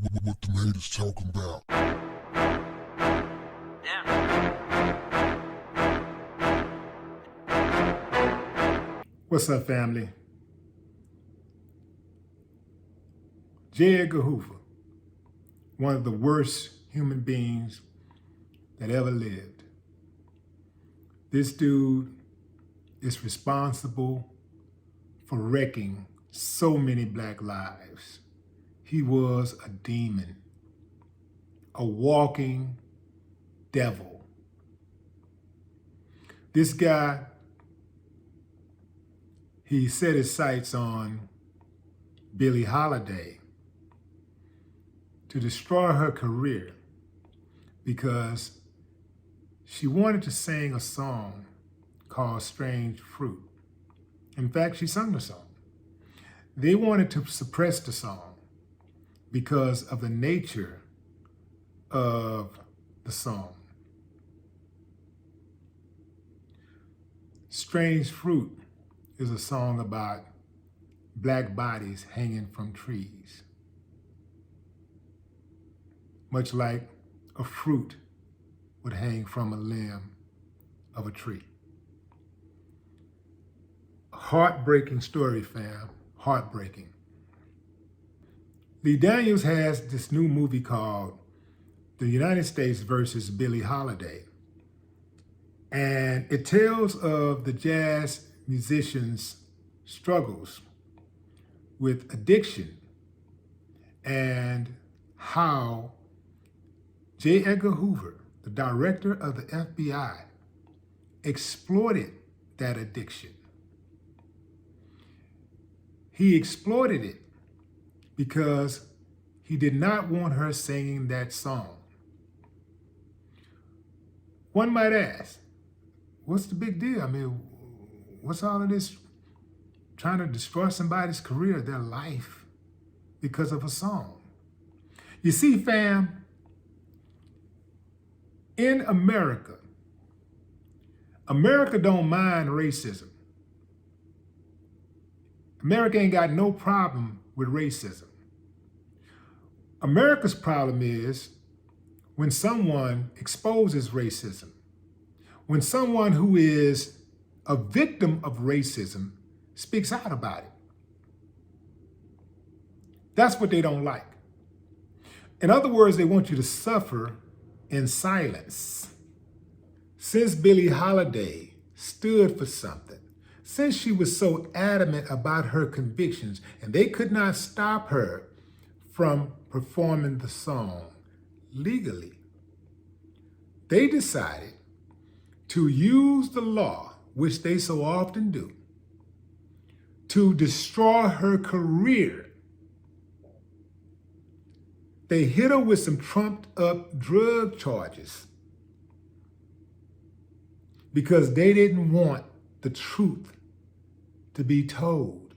What the haters talking about? What's up, family? J. Edgar Hoover, one of the worst human beings that ever lived. This dude is responsible for wrecking so many black lives. He was a demon, a walking devil. This guy, he set his sights on Billie Holiday to destroy her career because she wanted to sing a song called Strange Fruit. In fact, she sung the song. They wanted to suppress the song because of the nature of the song. Strange Fruit is a song about black bodies hanging from trees, much like a fruit would hang from a limb of a tree. Heartbreaking story, fam, heartbreaking. Lee Daniels has this new movie called The United States versus Billie Holiday. And it tells of the jazz musician's struggles with addiction and how J. Edgar Hoover, the director of the FBI, exploited that addiction. He exploited it because he did not want her singing that song. One might ask, what's the big deal? I mean, what's all of this trying to destroy somebody's career, their life, because of a song? You see, fam, in America don't mind racism. America ain't got no problem with racism. America's problem is when someone exposes racism, when someone who is a victim of racism speaks out about it. That's what they don't like. In other words, they want you to suffer in silence. Since Billie Holiday stood for something, since she was so adamant about her convictions and they could not stop her from performing the song legally, they decided to use the law, which they so often do, to destroy her career. They hit her with some trumped up drug charges because they didn't want the truth to be told.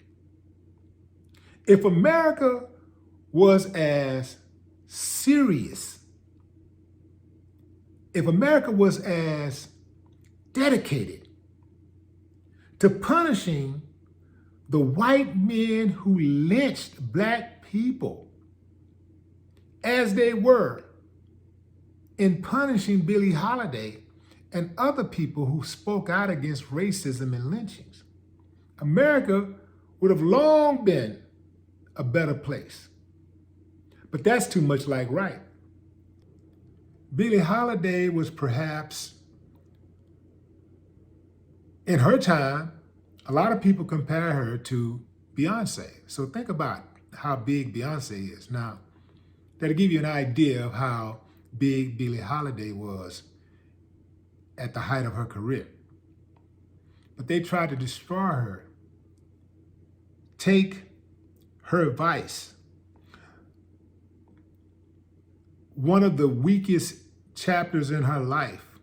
If America was as serious, if America was as dedicated to punishing the white men who lynched black people as they were in punishing Billie Holiday and other people who spoke out against racism and lynchings, America would have long been a better place. But that's too much like right. Billie Holiday was perhaps, in her time, a lot of people compare her to Beyonce. So think about how big Beyonce is. Now, that'll give you an idea of how big Billie Holiday was at the height of her career. But they tried to destroy her, take her vice, one of the weakest chapters in her life,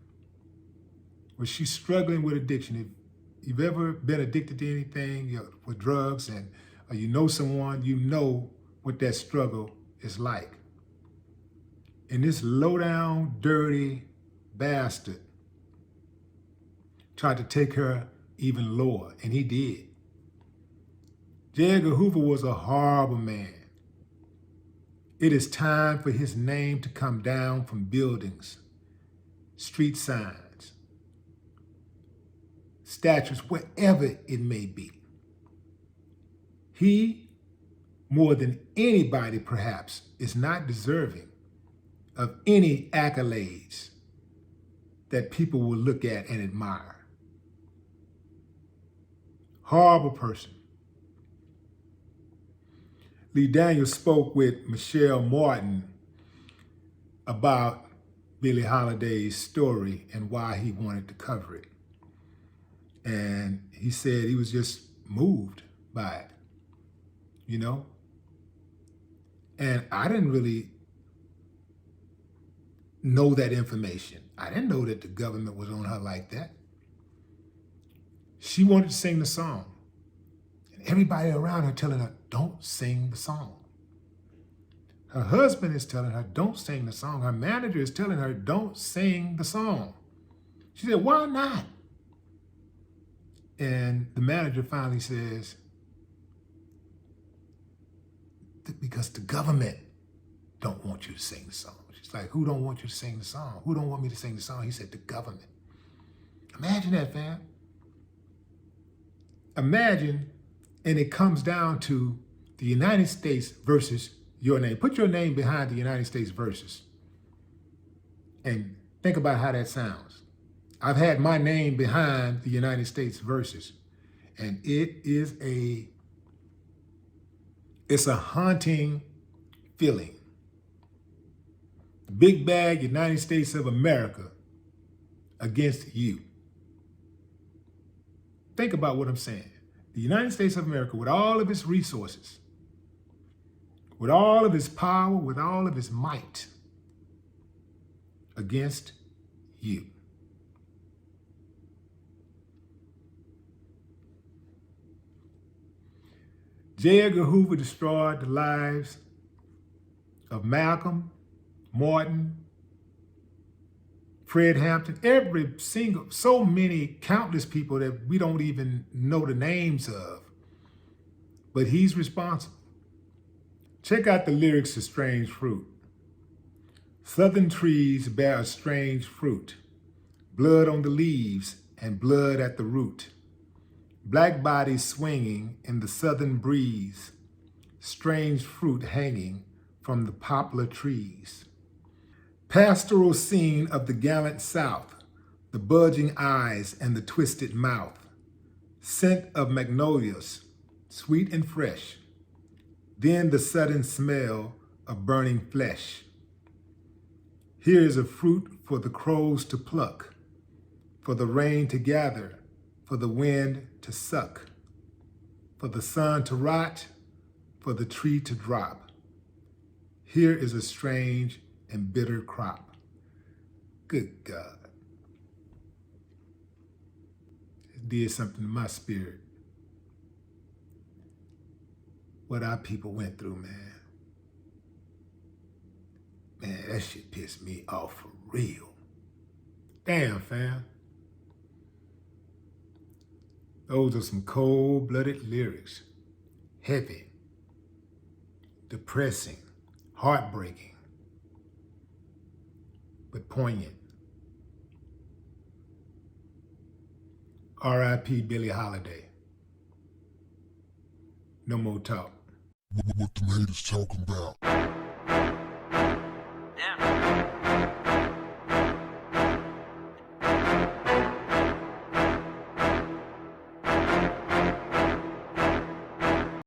where she's struggling with addiction. If you've ever been addicted to anything, with drugs, and you know someone, you know what that struggle is like. And this low-down, dirty bastard tried to take her even lower, and he did. J. Edgar Hoover was a horrible man. It is time for his name to come down from buildings, street signs, statues, wherever it may be. He, more than anybody perhaps, is not deserving of any accolades that people will look at and admire. Horrible person. Lee Daniels spoke with Michelle Martin about Billie Holiday's story and why he wanted to cover it. And he said he was just moved by it, you know? And I didn't really know that information. I didn't know that the government was on her like that. She wanted to sing the song. And everybody around her telling her, don't sing the song. Her husband is telling her, don't sing the song. Her manager is telling her, don't sing the song. She said, why not? And the manager finally says, because the government don't want you to sing the song. She's like, who don't want you to sing the song? Who don't want me to sing the song? He said, the government. Imagine that, fam. Imagine, and it comes down to the United States versus your name. Put your name behind the United States versus. And think about how that sounds. I've had my name behind the United States versus. And it's a haunting feeling. Big bag United States of America against you. Think about what I'm saying. The United States of America, with all of its resources, with all of its power, with all of its might, against you. J. Edgar Hoover destroyed the lives of Malcolm, Martin, Fred Hampton, so many, countless people that we don't even know the names of. But he's responsible. Check out the lyrics of Strange Fruit. Southern trees bear a strange fruit, blood on the leaves and blood at the root. Black bodies swinging in the southern breeze, strange fruit hanging from the poplar trees. Pastoral scene of the gallant South, the bulging eyes and the twisted mouth. Scent of magnolias, sweet and fresh. Then the sudden smell of burning flesh. Here is a fruit for the crows to pluck, for the rain to gather, for the wind to suck, for the sun to rot, for the tree to drop. Here is a strange and bitter crop. Good God. It did something to my spirit. What our people went through, man. Man, that shit pissed me off for real. Damn, fam. Those are some cold-blooded lyrics. Heavy, depressing, heartbreaking, but poignant. R.I.P. Billie Holiday. No more talk. What the haters talking about?